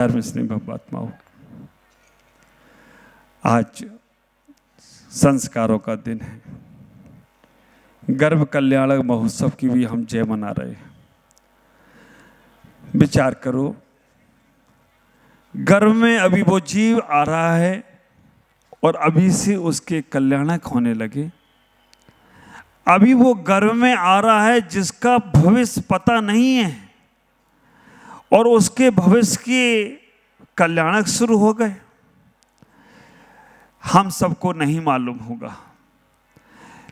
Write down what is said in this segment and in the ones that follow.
आत्माओं, आज संस्कारों का दिन है। गर्भ कल्याणक महोत्सव की भी हम जय मना रहे हैं। विचार करो, गर्भ में अभी वो जीव आ रहा है और अभी से उसके कल्याणक होने लगे। अभी वो गर्भ में आ रहा है जिसका भविष्य पता नहीं है और उसके भविष्य के कल्याणक शुरू हो गए। हम सबको नहीं मालूम होगा,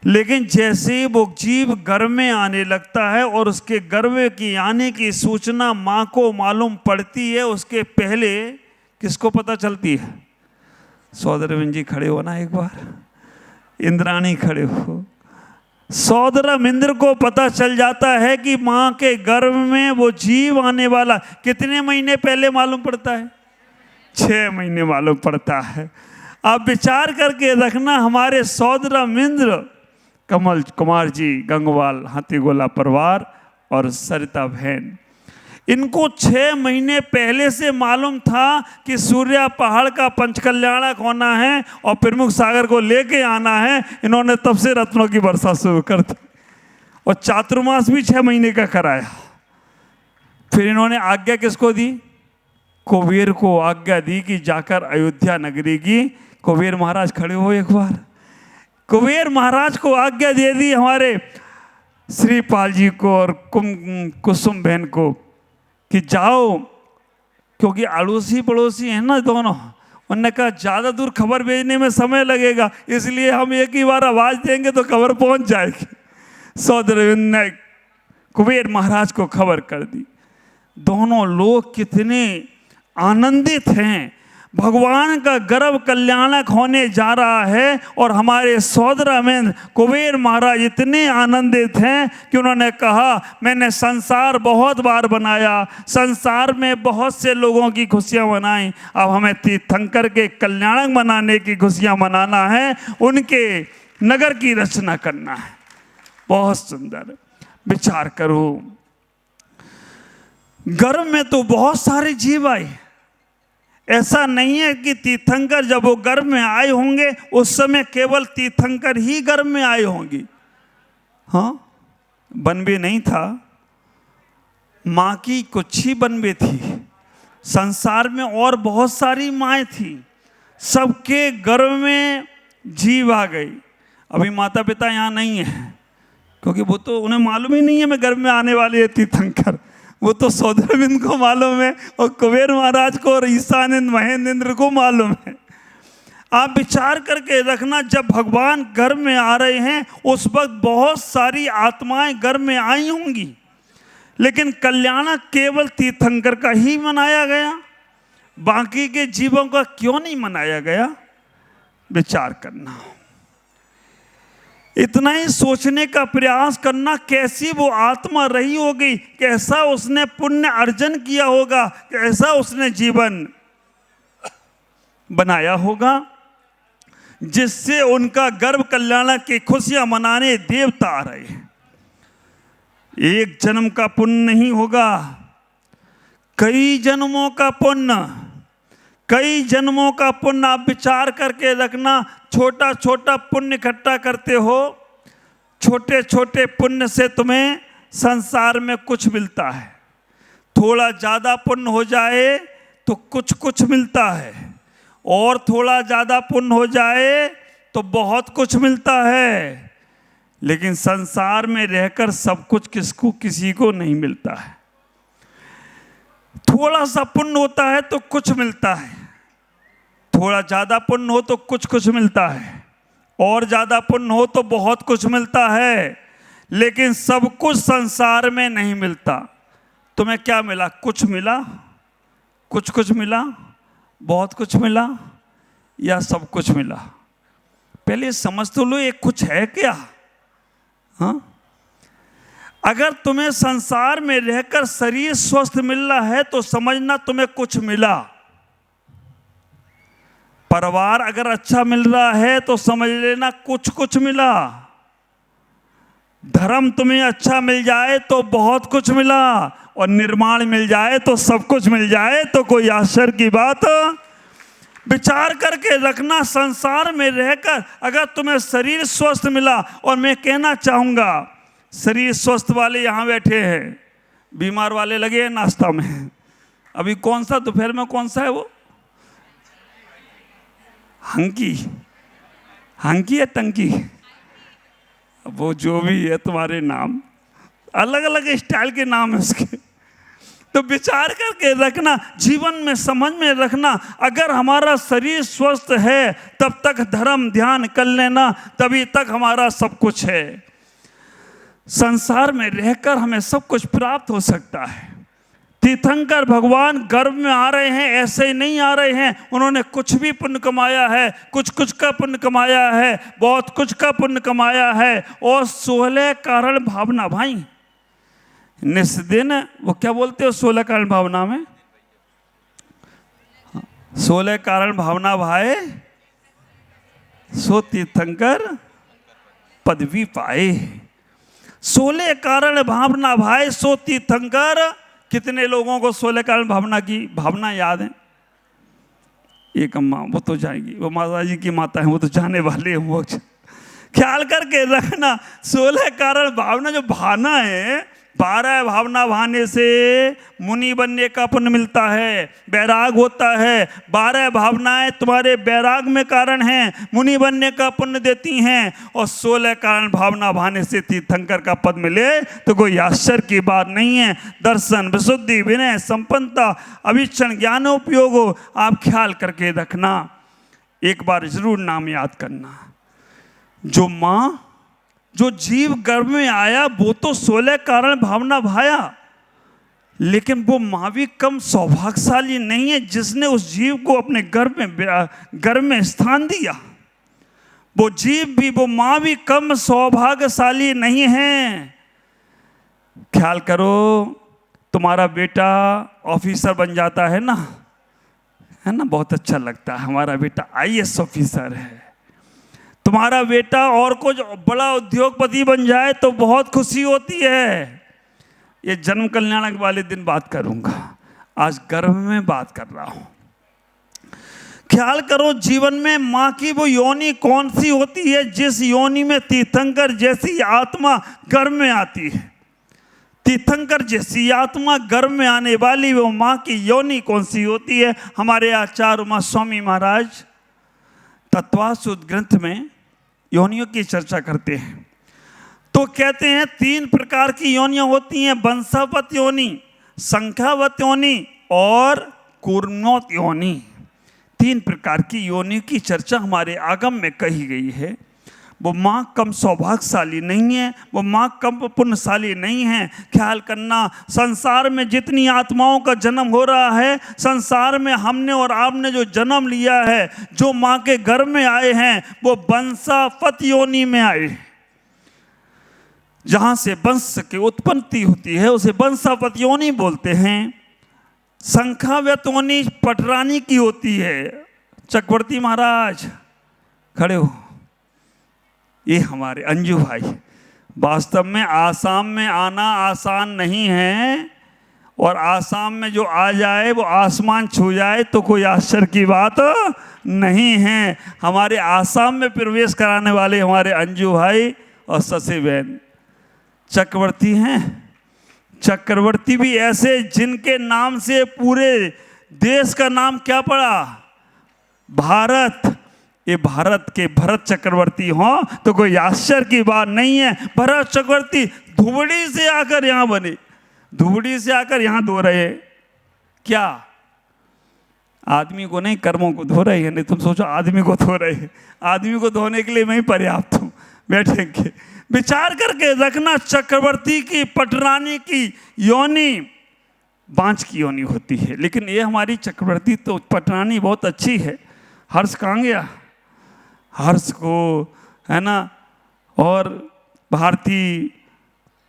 लेकिन जैसे वो जीव गर्भ में आने लगता है और उसके गर्भ की आने की सूचना मां को मालूम पड़ती है, उसके पहले किसको पता चलती है? सौदरविंद जी खड़े हो ना, एक बार इंद्राणी खड़े हो। सौदरम इंद्र को पता चल जाता है कि मां के गर्भ में वो जीव आने वाला। कितने महीने पहले मालूम पड़ता है? 6 महीने मालूम पड़ता है। आप विचार करके रखना, हमारे सौदरम इंद्र कमल कुमार जी, गंगवाल हाथीगोला परिवार और सरिता बहन, इनको 6 महीने पहले से मालूम था कि सूर्या पहाड़ का पंचकल्याणक होना है और प्रमुख सागर को लेके आना है। इन्होंने तब से रत्नों की वर्षा शुरू कर दी और चातुर्मास भी 6 महीने का कराया। फिर इन्होंने आज्ञा किसको दी? कुबेर को आज्ञा दी कि जाकर अयोध्या नगरी की, कुबेर महाराज खड़े हो एक बार, कुबेर महाराज को आज्ञा दे दी हमारे श्रीपाल जी को और कुसुम बहन को कि जाओ, क्योंकि अड़ोसी पड़ोसी हैं ना दोनों। उन्होंने कहा ज़्यादा दूर खबर भेजने में समय लगेगा, इसलिए हम एक ही बार आवाज़ देंगे तो खबर पहुंच जाएगी। सौदरविंद ने कुबेर महाराज को खबर कर दी। दोनों लोग कितने आनंदित हैं, भगवान का गर्भ कल्याणक होने जा रहा है। और हमारे सौदरविंद कुबेर महाराज इतने आनंदित हैं कि उन्होंने कहा मैंने संसार बहुत बार बनाया, संसार में बहुत से लोगों की खुशियां मनाई, अब हमें तीर्थंकर के कल्याणक मनाने की खुशियां मनाना है, उनके नगर की रचना करना है। बहुत सुंदर। विचार करो, गर्भ में तो बहुत सारे जीव आए। ऐसा नहीं है कि तीर्थंकर जब वो गर्भ में आए होंगे उस समय केवल तीर्थंकर ही गर्भ में आए होंगे। हाँ, बनबे नहीं था, माँ की कुछ ही बनबे थी। संसार में और बहुत सारी माएँ थी, सबके गर्भ में जीव आ गई। अभी माता पिता यहाँ नहीं है, क्योंकि वो तो उन्हें मालूम ही नहीं है मैं गर्भ में आने वाली है तीर्थंकर। वो तो सौदरविंद को मालूम है और कुबेर महाराज को और ईशानेन्द्र महेंद्र को मालूम है। आप विचार करके रखना, जब भगवान गर्भ में आ रहे हैं उस वक्त बहुत सारी आत्माएं गर्भ में आई होंगी, लेकिन कल्याणक केवल तीर्थंकर का ही मनाया गया, बाकी के जीवों का क्यों नहीं मनाया गया? विचार करना, इतना ही सोचने का प्रयास करना, कैसी वो आत्मा रही होगी, कैसा उसने पुण्य अर्जन किया होगा, कैसा उसने जीवन बनाया होगा, जिससे उनका गर्भ कल्याणक की खुशियां मनाने देवता आ रहे हैं। एक जन्म का पुण्य नहीं होगा, कई जन्मों का पुण्य, कई जन्मों का पुण्य। आप विचार करके रखना, छोटा छोटा पुण्य इकट्ठा करते हो, छोटे छोटे पुण्य से तुम्हें संसार में कुछ मिलता है। थोड़ा ज़्यादा पुण्य हो जाए तो कुछ कुछ मिलता है, और थोड़ा ज़्यादा पुण्य हो जाए तो बहुत कुछ मिलता है। लेकिन संसार में रहकर सब कुछ किसी को नहीं मिलता है। थोड़ा सा पुण्य होता है तो कुछ मिलता है, थोड़ा ज़्यादा पुण्य हो तो कुछ कुछ मिलता है, और ज़्यादा पुण्य हो तो बहुत कुछ मिलता है। लेकिन सब कुछ संसार में नहीं मिलता। तुम्हें क्या मिला? कुछ मिला, कुछ कुछ मिला, बहुत कुछ मिला, या सब कुछ मिला? पहले समझ तो लो, ये कुछ है क्या? हाँ, अगर तुम्हें संसार में रहकर शरीर स्वस्थ मिल रहा है तो समझना तुम्हें कुछ मिला। परिवार अगर अच्छा मिल रहा है तो समझ लेना कुछ कुछ मिला। धर्म तुम्हें अच्छा मिल जाए तो बहुत कुछ मिला, और निर्माण मिल जाए तो सब कुछ मिल जाए तो कोई आश्चर्य की बात। विचार करके रखना, संसार में रहकर अगर तुम्हें शरीर स्वस्थ मिला, और मैं कहना चाहूंगा शरीर स्वस्थ वाले यहाँ बैठे हैं, बीमार वाले लगे हैं नाश्ता में। अभी कौन सा दोपहर में कौन सा है वो, हंकी हंकी है टंकी, वो जो भी है तुम्हारे नाम, अलग अलग स्टाइल के नाम है उसके। तो विचार करके रखना, जीवन में समझ में रखना, अगर हमारा शरीर स्वस्थ है तब तक धर्म ध्यान कर लेना, तभी तक हमारा सब कुछ है। संसार में रहकर हमें सब कुछ प्राप्त हो सकता है। तीर्थंकर भगवान गर्भ में आ रहे हैं, ऐसे ही नहीं आ रहे हैं, उन्होंने कुछ भी पुण्य कमाया है, कुछ कुछ का पुण्य कमाया है, बहुत कुछ का पुण्य कमाया है। और 16 कारण भावना भाई, निस्दिन वो क्या बोलते हो 16 कारण भावना में, 16 कारण भावना भाई सो तीर्थंकर पदवी पाए। 16 कारण भावना भाई सो तीर्थंकर। कितने लोगों को 16 कारण भावना की भावना याद है? एक अम्मा, वो तो जाएगी, वो माता जी की माता है, वो तो जाने वाले हैं वो। ख्याल करके रखना, 16 कारण भावना जो भावना है, 12 भावना भाने से मुनि बनने का पुण्य मिलता है, बैराग होता है। 12 भावनाएं तुम्हारे बैराग में कारण हैं, मुनि बनने का पुण्य देती हैं। और 16 कारण भावना भाने से तीर्थंकर का पद मिले तो कोई आश्चर्य की बात नहीं है। दर्शन, विशुद्धि, विनय, संपन्नता, अभिक्षण, ज्ञानोपयोग हो, आप ख्याल करके रखना। एक बार जरूर नाम याद करना, जो माँ जो जीव गर्भ में आया वो तो 16 कारण भावना भाया, लेकिन वो माँ भी कम सौभाग्यशाली नहीं है जिसने उस जीव को अपने गर्भ में स्थान दिया। वो जीव भी, वो माँ भी कम सौभाग्यशाली नहीं है। ख्याल करो, तुम्हारा बेटा ऑफिसर बन जाता है ना, है ना, बहुत अच्छा लगता है, हमारा बेटा IAS ऑफिसर है। तुम्हारा बेटा और कुछ बड़ा उद्योगपति बन जाए तो बहुत खुशी होती है। ये जन्म कल्याण वाले दिन बात करूंगा, आज गर्भ में बात कर रहा हूं। ख्याल करो, जीवन में माँ की वो योनि कौन सी होती है जिस योनि में तीर्थंकर जैसी आत्मा गर्भ में आती है। तीर्थंकर जैसी आत्मा गर्भ में आने वाली वो माँ की योनि कौन सी होती है? हमारे आचार्य उमा स्वामी महाराज तत्वासुद ग्रंथ में योनियों की चर्चा करते हैं, तो कहते हैं 3 प्रकार की योनियां होती हैं, वंशावत योनि, संख्यावत योनि और कूर्मोत योनि। 3 प्रकार की योनि की चर्चा हमारे आगम में कही गई है। वो माँ कम सौभाग्यशाली नहीं है, वो माँ कम पुण्यशाली नहीं है। ख्याल करना, संसार में जितनी आत्माओं का जन्म हो रहा है, संसार में हमने और आपने जो जन्म लिया है, जो माँ के गर्भ में आए हैं, वो वंशावत योनि में आए। जहां से वंश की उत्पत्ति होती है उसे वंशावत योनि बोलते हैं। संख्यावत योनि पटरानी की होती है। चक्रवर्ती महाराज खड़े हो, ये हमारे अंजू भाई। वास्तव में आसाम में आना आसान नहीं है, और आसाम में जो आ जाए वो आसमान छू जाए तो कोई आश्चर्य की बात नहीं है। हमारे आसाम में प्रवेश कराने वाले हमारे अंजू भाई और शशि बहन चक्रवर्ती हैं। चक्रवर्ती भी ऐसे जिनके नाम से पूरे देश का नाम क्या पड़ा? भारत। ये भारत के भरत चक्रवर्ती हो तो कोई आश्चर्य की बात नहीं है। भरत चक्रवर्ती धुबड़ी से आकर यहां बने, धुबड़ी से आकर यहां धो रहे, क्या आदमी को नहीं, कर्मों को धो रहे हैं। नहीं तुम सोचो आदमी को धो रहे हैं, आदमी को धोने के लिए मैं ही पर्याप्त हूं, बैठेंगे। विचार करके रखना, चक्रवर्ती की पटरानी की योनि बांझ की योनि होती है, लेकिन ये हमारी चक्रवर्ती तो पटरानी बहुत अच्छी है। हर्ष कहाँ गया? हर्ष को, है ना, और भारती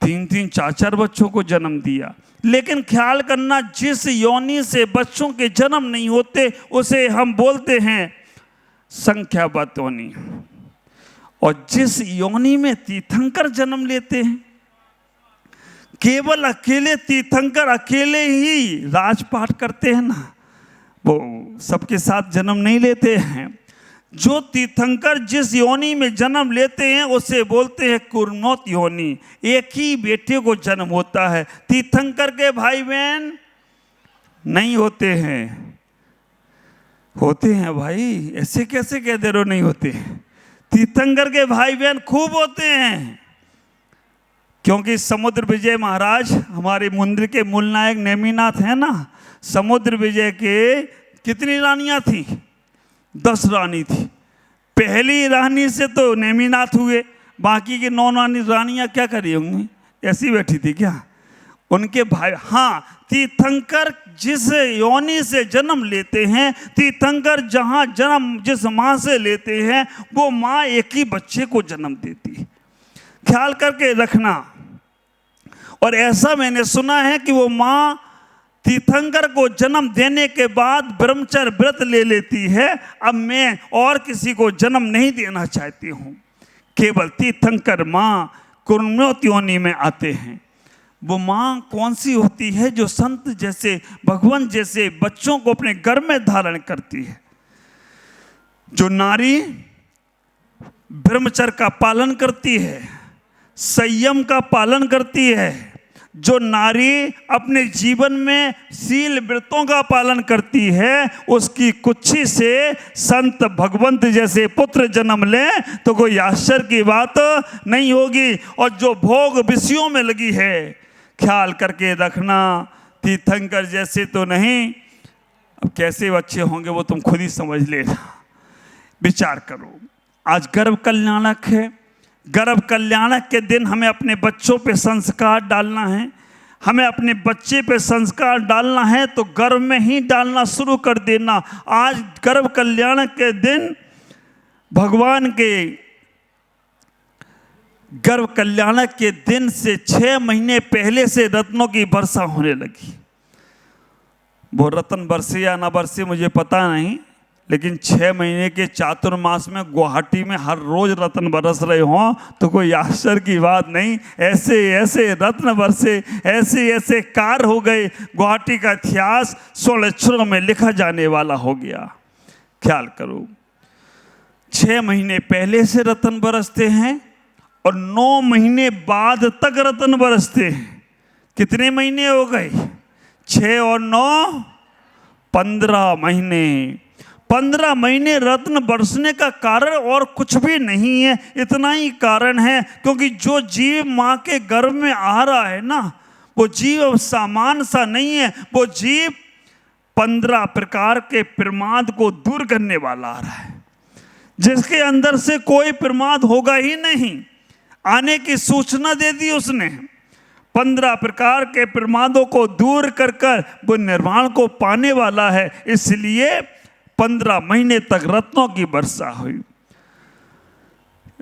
3-3 4-4 बच्चों को जन्म दिया। लेकिन ख्याल करना, जिस योनि से बच्चों के जन्म नहीं होते उसे हम बोलते हैं संख्यावत योनि, और जिस योनि में तीर्थंकर जन्म लेते हैं, केवल अकेले तीर्थंकर अकेले ही राजपाट करते हैं ना, वो सबके साथ जन्म नहीं लेते हैं। जो तीर्थंकर जिस योनि में जन्म लेते हैं उसे बोलते हैं कुर्मोत योनि। एक ही बेटे को जन्म होता है, तीर्थंकर के भाई बहन नहीं होते हैं। होते हैं भाई, ऐसे कैसे कह दे रहे हो नहीं होते? तीर्थंकर के भाई बहन खूब होते हैं, क्योंकि समुद्र विजय महाराज हमारे मंदिर के मूल नायक नेमिनाथ है ना, समुद्र विजय के कितनी रानियां थी? 10 रानी थी। पहली रानी से तो नेमिनाथ हुए, बाकी की 9 रानियां क्या करी होंगी? ऐसी बैठी थी क्या? उनके भाई, हाँ, तीर्थंकर जिस योनि से जन्म लेते हैं, तीर्थंकर जहाँ जन्म जिस माँ से लेते हैं, वो माँ एक ही बच्चे को जन्म देती है। ख्याल करके रखना। और ऐसा मैंने सुना है कि वो माँ तीर्थंकर को जन्म देने के बाद ब्रह्मचर्य व्रत ले लेती है, अब मैं और किसी को जन्म नहीं देना चाहती हूँ, केवल तीर्थंकर माँ कुर्मोत योनि में आते हैं। वो माँ कौन सी होती है? जो संत जैसे, भगवान जैसे बच्चों को अपने घर में धारण करती है। जो नारी ब्रह्मचर्य का पालन करती है, संयम का पालन करती है, जो नारी अपने जीवन में शील व्रतों का पालन करती है, उसकी कुक्षी से संत भगवंत जैसे पुत्र जन्म ले तो कोई आश्चर्य की बात नहीं होगी। और जो भोग विषयों में लगी है, ख्याल करके रखना, तीर्थंकर जैसे तो नहीं। अब कैसे बच्चे होंगे वो तुम खुद ही समझ लेना, विचार करो। आज गर्भ कल्याणक है, गर्भ कल्याणक के दिन हमें अपने बच्चों पे संस्कार डालना है। हमें अपने बच्चे पे संस्कार डालना है तो गर्भ में ही डालना शुरू कर देना। आज गर्भ कल्याणक के दिन भगवान के गर्भ कल्याणक के दिन से 6 महीने पहले से रत्नों की वर्षा होने लगी। वो रत्न बरसे या ना बरसे मुझे पता नहीं, लेकिन 6 महीने के चातुर्मास में गुवाहाटी में हर रोज रत्न बरस रहे हों तो कोई आश्चर्य की बात नहीं। ऐसे ऐसे रत्न बरसे, ऐसे ऐसे कार्य हो गए, गुवाहाटी का इतिहास 16 अक्षरों में लिखा जाने वाला हो गया। ख्याल करो, 6 महीने पहले से रत्न बरसते हैं और 9 महीने बाद तक रत्न बरसते हैं। कितने महीने हो गए? 6 और 9 15 महीने। 15 महीने रत्न बरसने का कारण और कुछ भी नहीं है, इतना ही कारण है क्योंकि जो जीव माँ के गर्भ में आ रहा है ना, वो जीव सामान्य सा नहीं है। वो जीव 15 प्रकार के प्रमाद को दूर करने वाला आ रहा है, जिसके अंदर से कोई प्रमाद होगा ही नहीं। आने की सूचना दे दी उसने। 15 प्रकार के प्रमादों को दूर कर कर वो निर्वाण को पाने वाला है। इसलिए 15 महीने तक रत्नों की वर्षा हुई।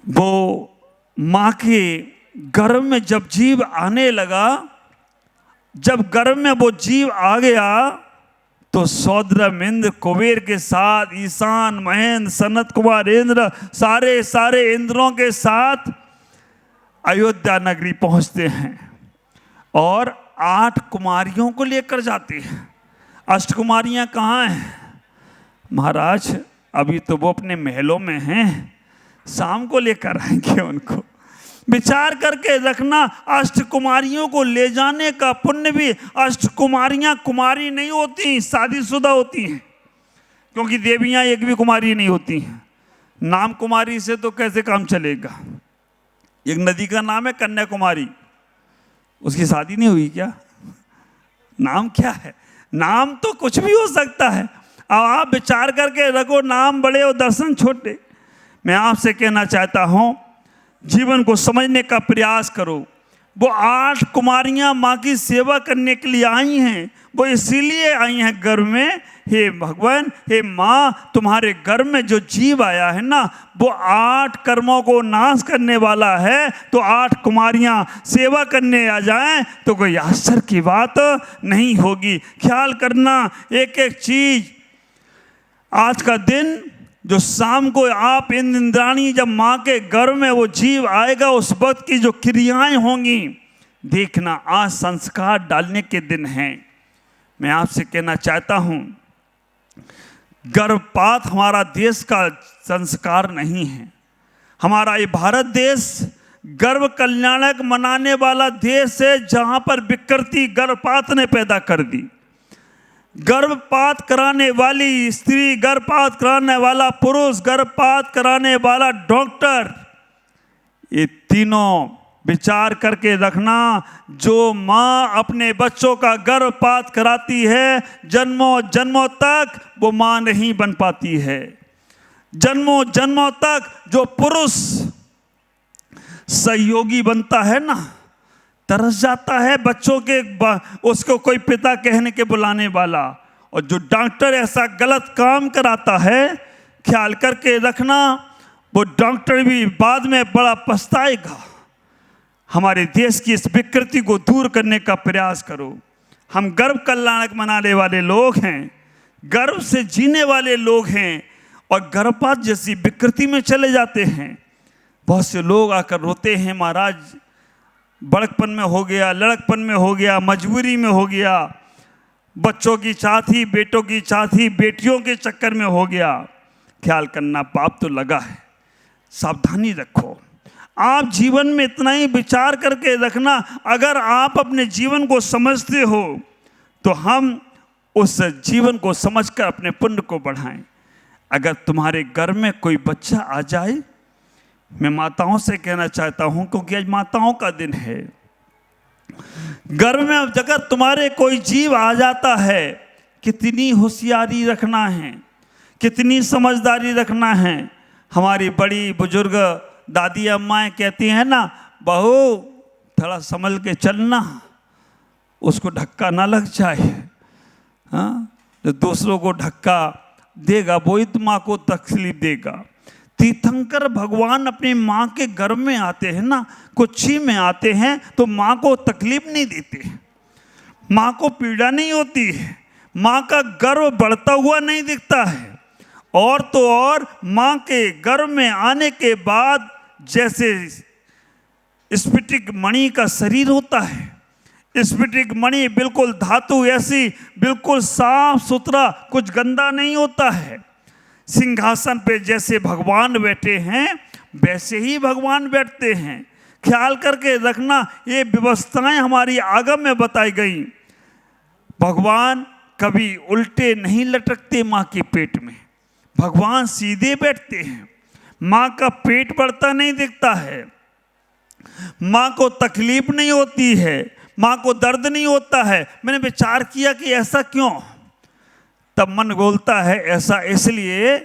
वो माँ के गर्भ में जब जीव आने लगा, जब गर्भ में वो जीव आ गया तो सौद्रम इंद्र कुबेर के साथ, ईशान, महेंद्र, सनत कुमार इंद्र, सारे इंद्रों के साथ अयोध्या नगरी पहुंचते हैं और 8 कुमारियों को लेकर जाते हैं। अष्टकुमारियां कहाँ हैं? महाराज अभी तो वो अपने महलों में हैं, शाम को लेकर आएंगे उनको। विचार करके रखना, अष्टकुमारियों को ले जाने का पुण्य भी, अष्टकुमारियां कुमारी नहीं होती, शादीशुदा होती हैं, क्योंकि देवियां एक भी कुमारी नहीं होती हैं। नाम कुमारी से तो कैसे काम चलेगा? एक नदी का नाम है कन्याकुमारी, उसकी शादी नहीं हुई क्या? नाम क्या है? नाम तो कुछ भी हो सकता है। अब आप विचार करके रखो, नाम बड़े और दर्शन छोटे। मैं आपसे कहना चाहता हूं, जीवन को समझने का प्रयास करो। वो 8 कुमारियां माँ की सेवा करने के लिए आई हैं। वो इसीलिए आई हैं गर्भ में, हे भगवान, हे माँ, तुम्हारे गर्भ में जो जीव आया है ना, वो 8 कर्मों को नाश करने वाला है। तो 8 कुमारियां सेवा करने आ जाएं तो कोई आश्चर्य की बात नहीं होगी। ख्याल करना एक एक चीज। आज का दिन जो शाम को आप इंद्राणी, जब माँ के गर्भ में वो जीव आएगा, उस वक्त की जो क्रियाएं होंगी देखना, आज संस्कार डालने के दिन हैं। मैं आपसे कहना चाहता हूं, गर्भपात हमारा देश का संस्कार नहीं है। हमारा ये भारत देश गर्भ कल्याणक मनाने वाला देश है, जहां पर विकृति गर्भपात ने पैदा कर दी। गर्भपात कराने वाली स्त्री, गर्भपात कराने वाला पुरुष, गर्भपात कराने वाला डॉक्टर, ये तीनों विचार करके रखना, जो माँ अपने बच्चों का गर्भपात कराती है, जन्मों जन्मों तक वो माँ नहीं बन पाती है। जन्मों जन्मों तक जो पुरुष सहयोगी बनता है ना, तरस जाता है बच्चों के, उसको कोई पिता कहने के बुलाने वाला, और जो डॉक्टर ऐसा गलत काम कराता है, ख्याल करके रखना, वो डॉक्टर भी बाद में बड़ा पछताएगा। हमारे देश की इस विकृति को दूर करने का प्रयास करो। हम गर्भ कल्याणक मनाने वाले लोग हैं, गर्भ से जीने वाले लोग हैं, और गर्भपात जैसी विकृति में चले जाते हैं। बहुत से लोग आकर रोते हैं, महाराज बड़कपन में हो गया, लड़कपन में हो गया, मजबूरी में हो गया, बच्चों की चाह थी, बेटों की चाह थी, बेटियों के चक्कर में हो गया। ख्याल करना, पाप तो लगा है, सावधानी रखो। आप जीवन में इतना ही विचार करके रखना, अगर आप अपने जीवन को समझते हो तो हम उस जीवन को समझकर अपने पुण्य को बढ़ाएं। अगर तुम्हारे घर में कोई बच्चा आ जाए, मैं माताओं से कहना चाहता हूं, क्योंकि आज माताओं का दिन है, घर में अगर तुम्हारे कोई जीव आ जाता है, कितनी होशियारी रखना है, कितनी समझदारी रखना है। हमारी बड़ी बुजुर्ग दादी अम्माएं कहती हैं ना, बहू थोड़ा संभल के चलना, उसको धक्का ना लग जाए। हाँ, जो दूसरों को धक्का देगा वही तो माँ को तकलीफ देगा। तीर्थंकर भगवान अपनी माँ के गर्भ में आते हैं ना, कुक्षी में आते हैं, तो माँ को तकलीफ नहीं देते, माँ को पीड़ा नहीं होती है, माँ का गर्व बढ़ता हुआ नहीं दिखता है। और तो और माँ के गर्भ में आने के बाद जैसे स्फटिक मणि का शरीर होता है, स्फटिक मणि बिल्कुल धातु ऐसी, बिल्कुल साफ सुथरा, कुछ गंदा नहीं होता है। सिंहासन पे जैसे भगवान बैठे हैं, वैसे ही भगवान बैठते हैं। ख्याल करके रखना, ये व्यवस्थाएं हमारी आगम में बताई गई। भगवान कभी उल्टे नहीं लटकते माँ के पेट में, भगवान सीधे बैठते हैं। माँ का पेट बढ़ता नहीं दिखता है, माँ को तकलीफ नहीं होती है, माँ को दर्द नहीं होता है। मैंने विचार किया कि ऐसा क्यों, तब मन बोलता है ऐसा इसलिए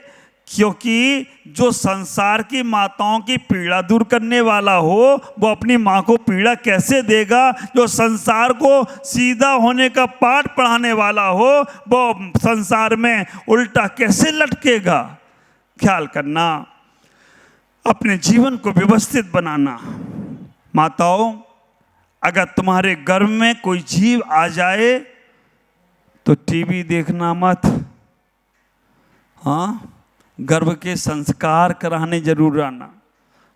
क्योंकि जो संसार की माताओं की पीड़ा दूर करने वाला हो, वो अपनी माँ को पीड़ा कैसे देगा। जो संसार को सीधा होने का पाठ पढ़ाने वाला हो, वो संसार में उल्टा कैसे लटकेगा। ख्याल करना, अपने जीवन को व्यवस्थित बनाना। माताओं, अगर तुम्हारे घर में कोई जीव आ जाए तो टीवी देखना मत। हाँ, गर्भ के संस्कार कराने जरूर आना।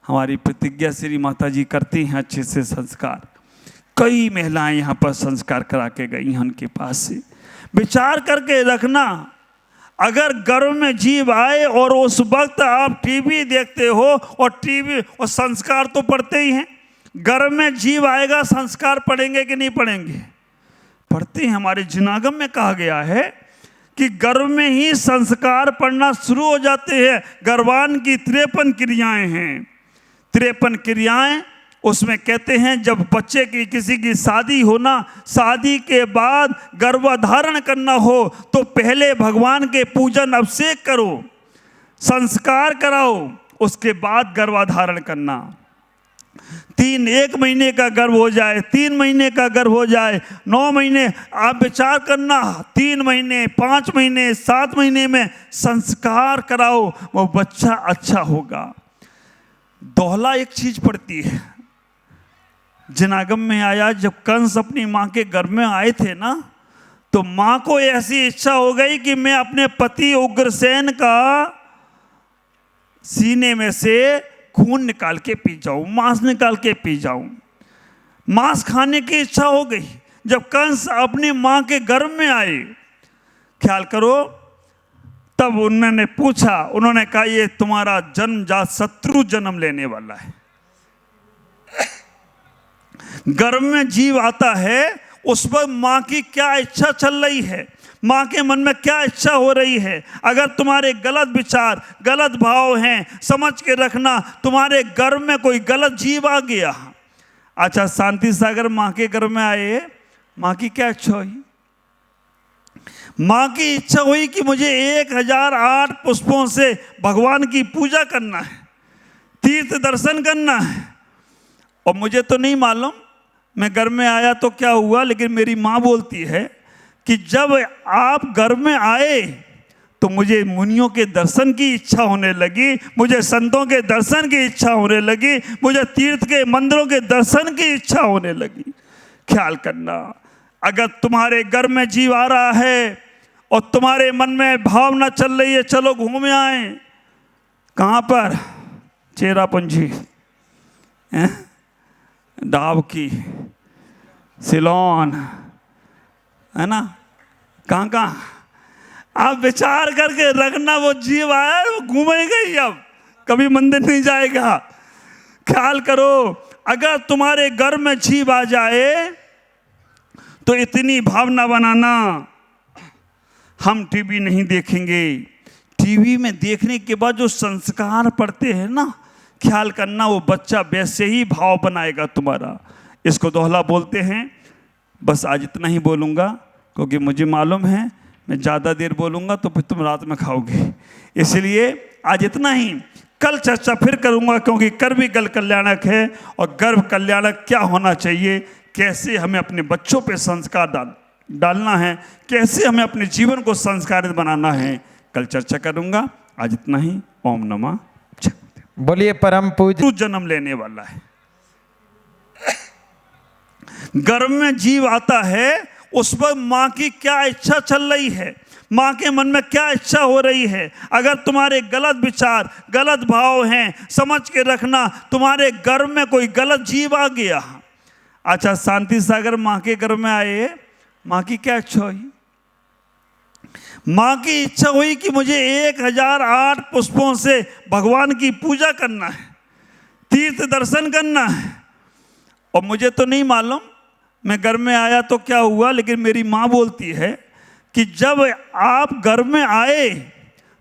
हमारी प्रतिज्ञा श्री माता जी करती हैं अच्छे से संस्कार। कई महिलाएं यहाँ पर संस्कार करा के गई हैं उनके पास से। विचार करके रखना, अगर गर्भ में जीव आए और उस वक्त आप टीवी देखते हो, और टीवी और संस्कार तो पढ़ते ही हैं, गर्भ में जीव आएगा संस्कार पढ़ेंगे कि नहीं पढ़ेंगे? पढ़ते हैं। हमारे जिनागम में कहा गया है कि गर्भ में ही संस्कार पढ़ना शुरू हो जाते हैं। गर्भान की 53 क्रियाएं हैं, 53 क्रियाएं। उसमें कहते हैं जब बच्चे की किसी की शादी हो ना, शादी के बाद गर्भधारण करना हो तो पहले भगवान के पूजन अभिषेक करो, संस्कार कराओ, उसके बाद गर्भधारण करना। 1 महीने का गर्भ हो जाए, 3 महीने का गर्भ हो जाए, 9 महीने, आप विचार करना, 3 महीने, 5 महीने, 7 महीने में संस्कार कराओ, वो बच्चा अच्छा होगा। दोहला एक चीज पड़ती है, जिनागम में आया जब कंस अपनी माँ के गर्भ में आए थे ना, तो माँ को ऐसी इच्छा हो गई कि मैं अपने पति उग्रसेन का सीने में से खून निकाल के पी जाऊं, मांस निकाल के पी जाऊं। मांस खाने की इच्छा हो गई। जब कंस अपनी मां के गर्भ में आए, ख्याल करो, तब उन्होंने पूछा, उन्होंने कहा ये तुम्हारा जन्मजात शत्रु जन्म लेने वाला है। गर्भ में जीव आता है, उस पर मां की क्या इच्छा चल रही है, मां के मन में क्या इच्छा हो रही है। अगर तुम्हारे गलत विचार, गलत भाव हैं, समझ के रखना, तुम्हारे गर्भ में कोई गलत जीव आ गया। अच्छा, शांति सागर मां के गर्भ में आए, मां की क्या इच्छा हुई? मां की इच्छा हुई कि मुझे 1008 पुष्पों से भगवान की पूजा करना है, तीर्थ दर्शन करना है। और मुझे तो नहीं मालूम मैं घर में आया तो क्या हुआ, लेकिन मेरी माँ बोलती है कि जब आप घर में आए तो मुझे मुनियों के दर्शन की इच्छा होने लगी, मुझे संतों के दर्शन की इच्छा होने लगी, मुझे तीर्थ के मंदिरों के दर्शन की इच्छा होने लगी। ख्याल करना, अगर तुम्हारे घर में जीव आ रहा है और तुम्हारे मन में भावना चल रही है चलो घूम आए, कहाँ पर? चेरापूंजी, डाब की, सिलोन, है ना, कहाँ कहाँ? आप विचार करके रखना, वो जीव आया वो घूमेगा ही, अब कभी मंदिर नहीं जाएगा। ख्याल करो, अगर तुम्हारे घर में जीव आ जाए तो इतनी भावना बनाना, हम टीवी नहीं देखेंगे। टीवी में देखने के बाद जो संस्कार पड़ते हैं ना, ख्याल करना, वो बच्चा वैसे ही भाव बनाएगा तुम्हारा। इसको दोहला बोलते हैं। बस आज इतना ही बोलूँगा, क्योंकि मुझे मालूम है मैं ज़्यादा देर बोलूँगा तो फिर तुम रात में खाओगे, इसलिए आज इतना ही। कल चर्चा फिर करूँगा, क्योंकि कर भी गल कल्याणक है और गर्भ कल्याणक क्या होना चाहिए, कैसे हमें अपने बच्चों पे संस्कार डालना है, कैसे हमें अपने जीवन को संस्कारित बनाना है, कल चर्चा करूँगा। आज इतना ही। ओम नमः। बोलिए परम पूज्य। जन्म लेने वाला है, गर्भ में जीव आता है, उस पर मां की क्या इच्छा चल रही है, मां के मन में क्या इच्छा हो रही है। अगर तुम्हारे गलत विचार, गलत भाव हैं, समझ के रखना, तुम्हारे गर्भ में कोई गलत जीव आ गया। अच्छा, शांति सागर मां के गर्भ में आए, मां की क्या इच्छा हुई? मां की इच्छा हुई कि मुझे 1008 पुष्पों से भगवान की पूजा करना है, तीर्थ दर्शन करना है। और मुझे तो नहीं मालूम मैं घर में आया तो क्या हुआ, लेकिन मेरी माँ बोलती है कि जब आप घर में आए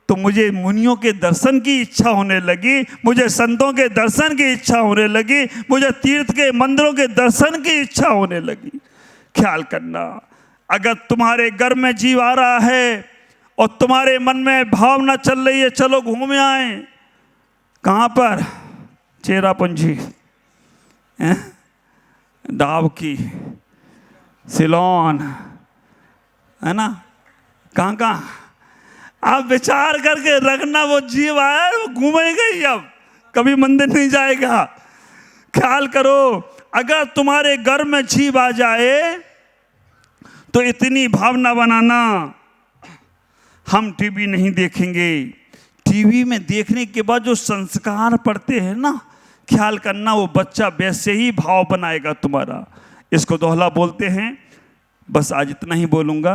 तो मुझे मुनियों के दर्शन की इच्छा होने लगी, मुझे संतों के दर्शन की इच्छा होने लगी, मुझे तीर्थ के मंदिरों के दर्शन की इच्छा होने लगी। ख्याल करना, अगर तुम्हारे घर में जीव आ रहा है और तुम्हारे मन में भावना चल रही है चलो घूम आए, कहाँ पर? चेरापूंजी, डाब की, सिलोन, है ना, कहाँ कहाँ? आप विचार करके रखना, वो जीव आया वो घूमेगा ही, अब कभी मंदिर नहीं जाएगा। ख्याल करो, अगर तुम्हारे घर में जीव आ जाए तो इतनी भावना बनाना, हम टीवी नहीं देखेंगे। टीवी में देखने के बाद जो संस्कार पड़ते हैं ना, ख्याल करना, वो बच्चा वैसे ही भाव बनाएगा तुम्हारा। इसको दोहला बोलते हैं। बस आज इतना ही बोलूँगा,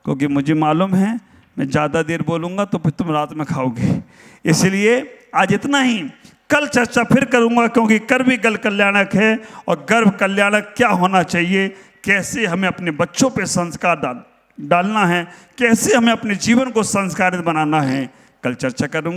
क्योंकि मुझे मालूम है मैं ज़्यादा देर बोलूँगा तो फिर तुम रात में खाओगे, इसलिए आज इतना ही। कल चर्चा फिर करूँगा, क्योंकि कर भी गल कल्याणक है और गर्भ कल्याणक क्या होना चाहिए, कैसे हमें अपने बच्चों पे संस्कार डालना है, कैसे हमें अपने जीवन को संस्कारित बनाना है, कल चर्चा करूँगा।